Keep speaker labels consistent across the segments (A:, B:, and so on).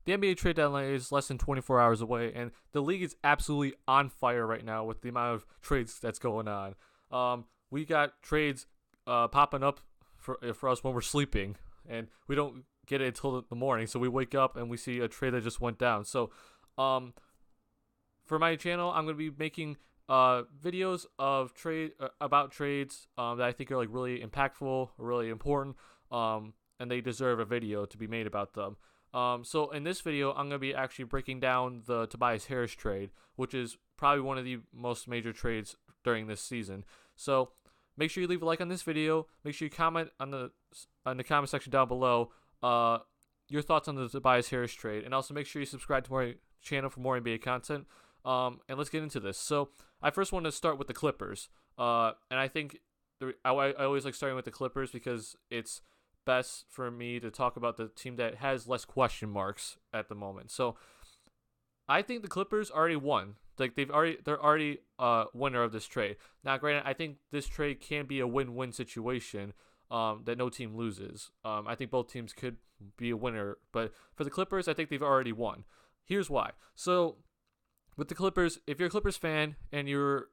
A: the NBA trade deadline is less than 24 hours away, and the league is absolutely on fire right now with the amount of trades that's going on. We got trades popping up for us when we're sleeping, and we don't get it until the morning. So we wake up and we see a trade that just went down. So, um, for my channel, I'm gonna be making videos of trade about trades that I think are like really impactful, really important, and they deserve a video to be made about them. So in this video, I'm gonna be actually breaking down the Tobias Harris trade, which is probably one of the most major trades during this season. So make sure you leave a like on this video. Make sure you comment on the comment section down below your thoughts on the Tobias Harris trade, and also make sure you subscribe to my channel for more NBA content. And let's get into this. So I first want to start with the Clippers. And I think I always like starting with the Clippers because it's best for me to talk about the team that has less question marks at the moment. So I think the Clippers already won. Like they're already winner of this trade. Now, granted, I think this trade can be a win-win situation. That no team loses. I think both teams could be a winner, but for the Clippers, I think they've already won. Here's why. So with the Clippers, if you're a Clippers fan and you're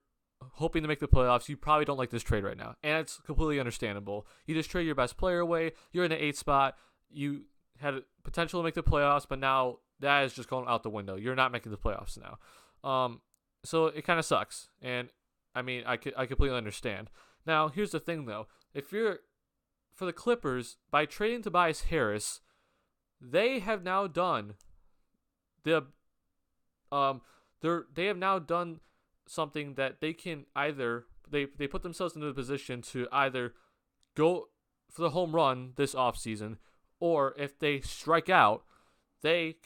A: hoping to make the playoffs, you probably don't like this trade right now, and it's completely understandable. You just trade your best player away. You're in the 8th spot. You had potential to make the playoffs, but now that is just going out the window. You're not making the playoffs now. So it kind of sucks, and I mean, I completely understand. Now, here's the thing, though. If you're for the Clippers, by trading Tobias Harris, they have now done they have now done something that they can either they put themselves into the position to either go for the home run this offseason, or if they strike out, they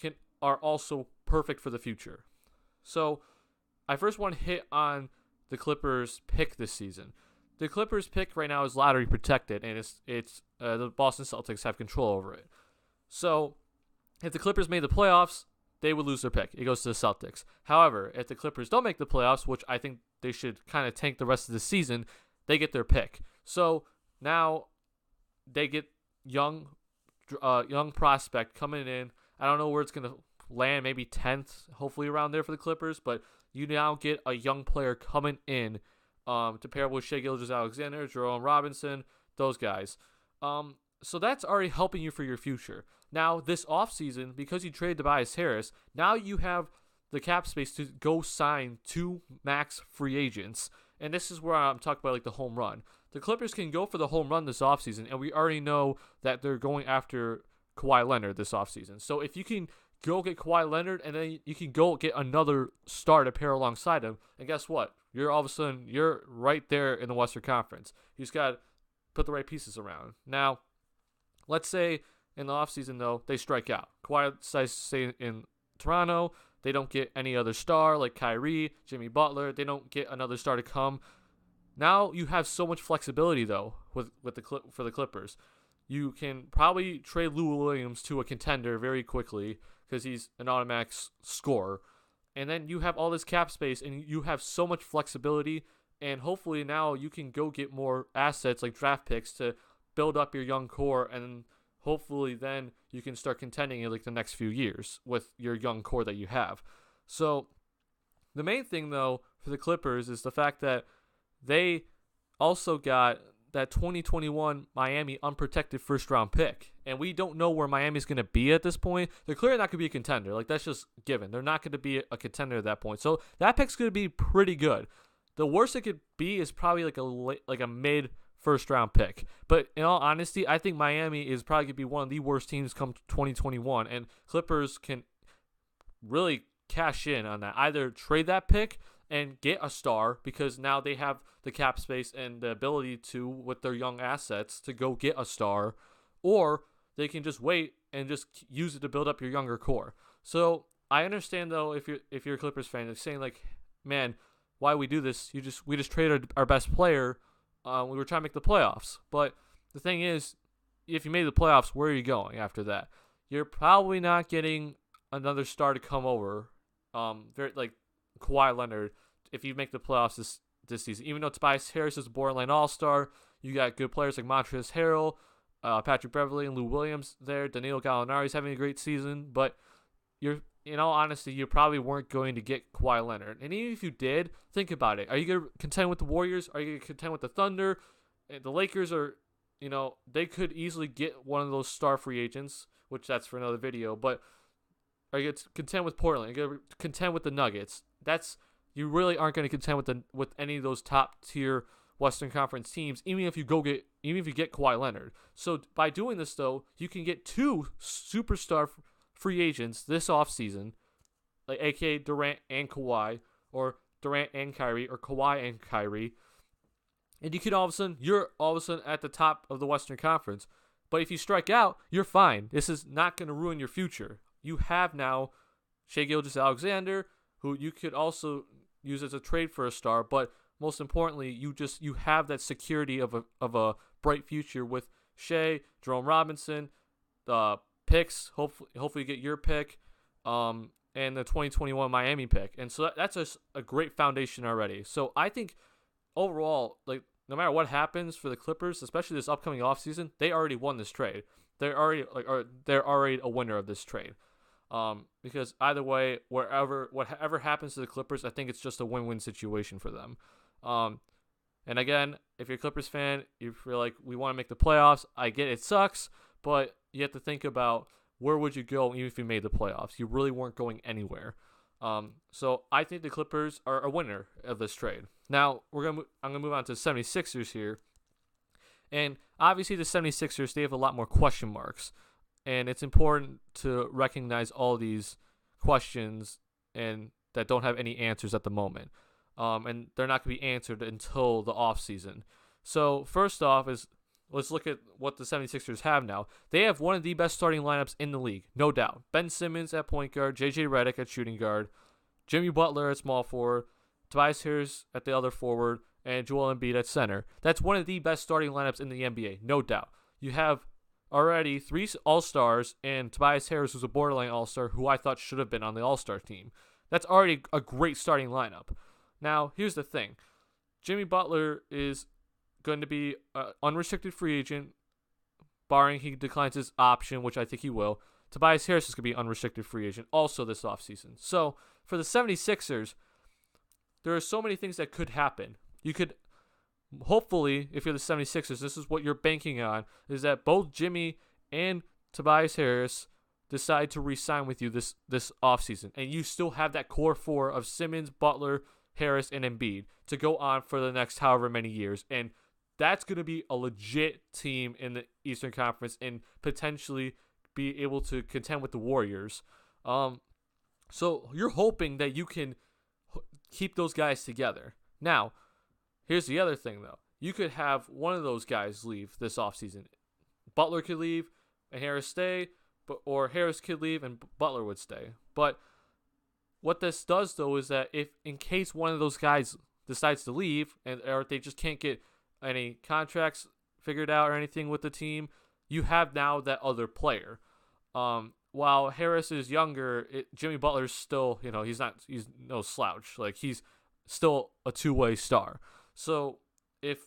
A: are also perfect for the future. So I first want to hit on the Clippers pick this season. The Clippers pick right now is lottery protected, and it's the Boston Celtics have control over it. So if the Clippers made the playoffs, they would lose their pick. It goes to the Celtics. However, if the Clippers don't make the playoffs, which I think they should kind of tank the rest of the season, they get their pick. So now they get young prospect coming in. I don't know where it's gonna land, maybe 10th, hopefully around there for the Clippers. But you now get a young player coming in to pair with Shai Gilgeous-Alexander, Jerome Robinson, those guys. So that's already helping you for your future. Now, this offseason, because you traded Tobias Harris, now you have the cap space to go sign 2 max free agents. And this is where I'm talking about like the home run. The Clippers can go for the home run this offseason, and we already know that they're going after Kawhi Leonard this offseason. So if you can go get Kawhi Leonard, and then you can go get another star to pair alongside him, and guess what? You're all of a sudden, you're right there in the Western Conference. You just got to put the right pieces around. Now, let's say in the offseason, though, they strike out. Kawhi decides to stay in Toronto. They don't get any other star like Kyrie, Jimmy Butler. They don't get another star to come. Now you have so much flexibility, though, for the Clippers. You can probably trade Lou Williams to a contender very quickly because he's an automatic scorer. And then you have all this cap space, and you have so much flexibility. And hopefully now you can go get more assets like draft picks to build up your young core, and hopefully then you can start contending in like the next few years with your young core that you have. So the main thing, though, for the Clippers is the fact that they also got that 2021 Miami unprotected first-round pick. And we don't know where Miami's going to be at this point. They're clearly not going to be a contender. Like, that's just given. They're not going to be a contender at that point. So that pick's going to be pretty good. The worst it could be is probably like a mid first-round pick. But in all honesty, I think Miami is probably going to be one of the worst teams come 2021. And Clippers can really cash in on that. Either trade that pick and get a star, because now they have the cap space and the ability to, with their young assets, to go get a star, or they can just wait and just use it to build up your younger core. So I understand, though, if you're a Clippers fan, it's saying like, man, why we do this? We just traded our best player. We were trying to make the playoffs, but the thing is, if you made the playoffs, where are you going after that? You're probably not getting another star to come over. Very like Kawhi Leonard, if you make the playoffs this season. Even though Tobias Harris is a borderline all-star, you got good players like Montrezl Harrell, Patrick Beverley, and Lou Williams there. Danilo Gallinari's having a great season, but in all honesty, you probably weren't going to get Kawhi Leonard. And even if you did, think about it. Are you going to contend with the Warriors? Are you going to contend with the Thunder? The Lakers are, they could easily get one of those star free agents, which that's for another video. But are you going to contend with Portland? Are you going to contend with the Nuggets? You really aren't going to contend with any of those top tier Western Conference teams, even if you get Kawhi Leonard. So by doing this, though, you can get 2 superstar free agents this offseason, like aka Durant and Kawhi, or Durant and Kyrie, or Kawhi and Kyrie. And you're all of a sudden at the top of the Western Conference. But if you strike out, you're fine. This is not going to ruin your future. You have now Shai Gilgeous-Alexander, who you could also use as a trade for a star, but most importantly, you have that security of a bright future with Shai, Jerome Robinson, picks. Hopefully you get your pick, and the 2021 Miami pick, and so that's a great foundation already. So I think overall, like, no matter what happens for the Clippers, especially this upcoming offseason, they already won this trade. They're already a winner of this trade. Because either way, whatever happens to the Clippers, I think it's just a win-win situation for them. And again, if you're a Clippers fan, you feel like we want to make the playoffs. I get it sucks, but you have to think about where would you go even if you made the playoffs. You really weren't going anywhere. So I think the Clippers are a winner of this trade. Now I'm gonna move on to the 76ers here, and obviously the 76ers, they have a lot more question marks. And it's important to recognize all these questions and that don't have any answers at the moment. And they're not going to be answered until the offseason. So first off let's look at what the 76ers have now. They have one of the best starting lineups in the league, no doubt. Ben Simmons at point guard, JJ Redick at shooting guard, Jimmy Butler at small forward, Tobias Harris at the other forward, and Joel Embiid at center. That's one of the best starting lineups in the NBA, no doubt. You have already 3 All-Stars, and Tobias Harris was a borderline All-Star who I thought should have been on the All-Star team. That's already a great starting lineup. Now, here's the thing. Jimmy Butler is going to be an unrestricted free agent, barring he declines his option, which I think he will. Tobias Harris is going to be an unrestricted free agent also this offseason. So, for the 76ers, there are so many things that could happen. You could hopefully, if you're the 76ers, this is what you're banking on, is that both Jimmy and Tobias Harris decide to re-sign with you this offseason. And you still have that core 4 of Simmons, Butler, Harris, and Embiid to go on for the next however many years. And that's going to be a legit team in the Eastern Conference and potentially be able to contend with the Warriors. So you're hoping that you can keep those guys together. Now, here's the other thing, though. You could have one of those guys leave this offseason. Butler could leave and Harris stay, or Harris could leave and Butler would stay. But what this does, though, is that if in case one of those guys decides to leave, or if they just can't get any contracts figured out or anything with the team, you have now that other player. While Harris is younger, Jimmy Butler's still, he's no slouch. Like, he's still a two-way star. So if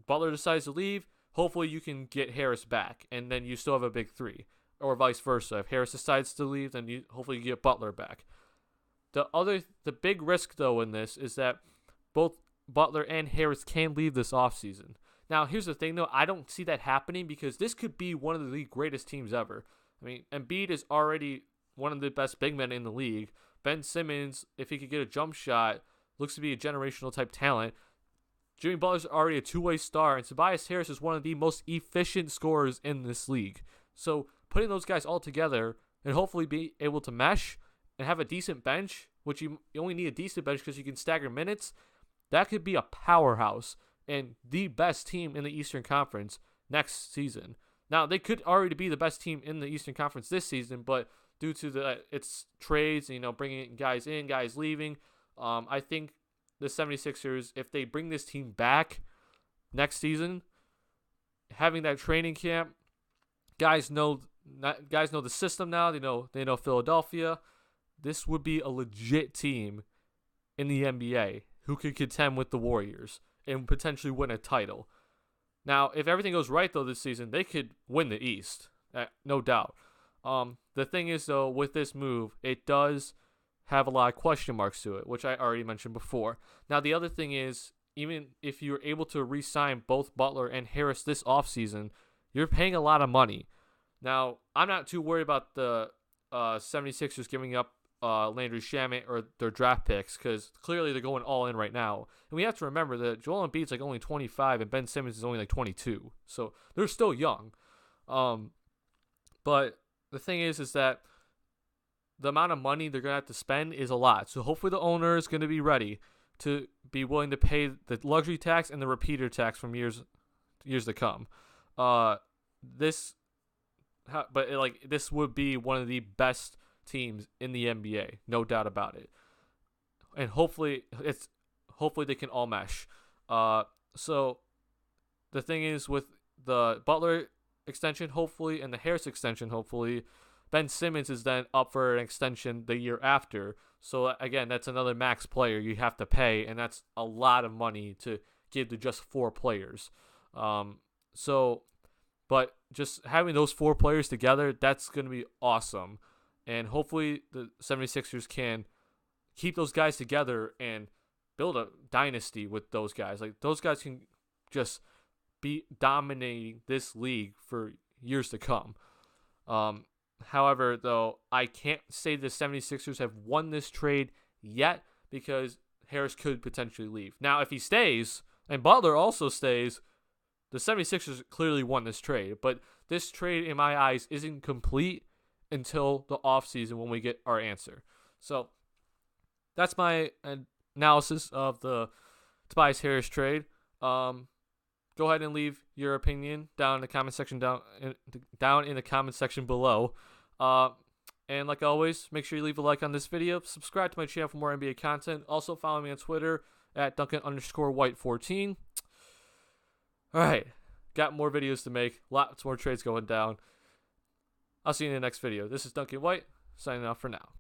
A: Butler decides to leave, hopefully you can get Harris back, and then you still have a big 3, or vice versa. If Harris decides to leave, then hopefully you get Butler back. The big risk, though, in this is that both Butler and Harris can leave this offseason. Now, here's the thing, though. I don't see that happening because this could be one of the greatest teams ever. I mean, Embiid is already one of the best big men in the league. Ben Simmons, if he could get a jump shot, looks to be a generational type talent. Jimmy Butler's already a two-way star, and Tobias Harris is one of the most efficient scorers in this league. So putting those guys all together and hopefully be able to mesh and have a decent bench, which you only need a decent bench because you can stagger minutes, that could be a powerhouse and the best team in the Eastern Conference next season. Now, they could already be the best team in the Eastern Conference this season, but due to its trades, bringing guys in, guys leaving, I think the 76ers, if they bring this team back next season, having that training camp, guys know the system now. They know Philadelphia. This would be a legit team in the NBA who could contend with the Warriors and potentially win a title. Now, if everything goes right, though, this season, they could win the East, no doubt. The thing is, though, with this move, it does have a lot of question marks to it, which I already mentioned before. Now, the other thing is, even if you're able to re-sign both Butler and Harris this offseason, you're paying a lot of money. Now, I'm not too worried about the 76ers giving up Landry Shamet or their draft picks, because clearly they're going all in right now. And we have to remember that Joel Embiid's like only 25 and Ben Simmons is only like 22. So they're still young. But the thing is that the amount of money they're going to have to spend is a lot. So hopefully the owner is going to be ready to be willing to pay the luxury tax and the repeater tax from years to come. This would be one of the best teams in the NBA, no doubt about it. And hopefully they can all mesh. So the thing is, with the Butler extension, hopefully, and the Harris extension, hopefully, Ben Simmons is then up for an extension the year after. So again, that's another max player you have to pay, and that's a lot of money to give to just 4 players. But just having those 4 players together, that's going to be awesome. And hopefully the 76ers can keep those guys together and build a dynasty with those guys. Like, those guys can just be dominating this league for years to come. However, though, I can't say the 76ers have won this trade yet, because Harris could potentially leave. Now, if he stays and Butler also stays, the 76ers clearly won this trade. But this trade, in my eyes, isn't complete until the offseason when we get our answer. So that's my analysis of the Tobias Harris trade. Go ahead and leave your opinion down in the comment section down in the comment section below. And like always, make sure you leave a like on this video. Subscribe to my channel for more NBA content. Also follow me on Twitter at Duncan_White14. Alright, got more videos to make. Lots more trades going down. I'll see you in the next video. This is Duncan White, signing off for now.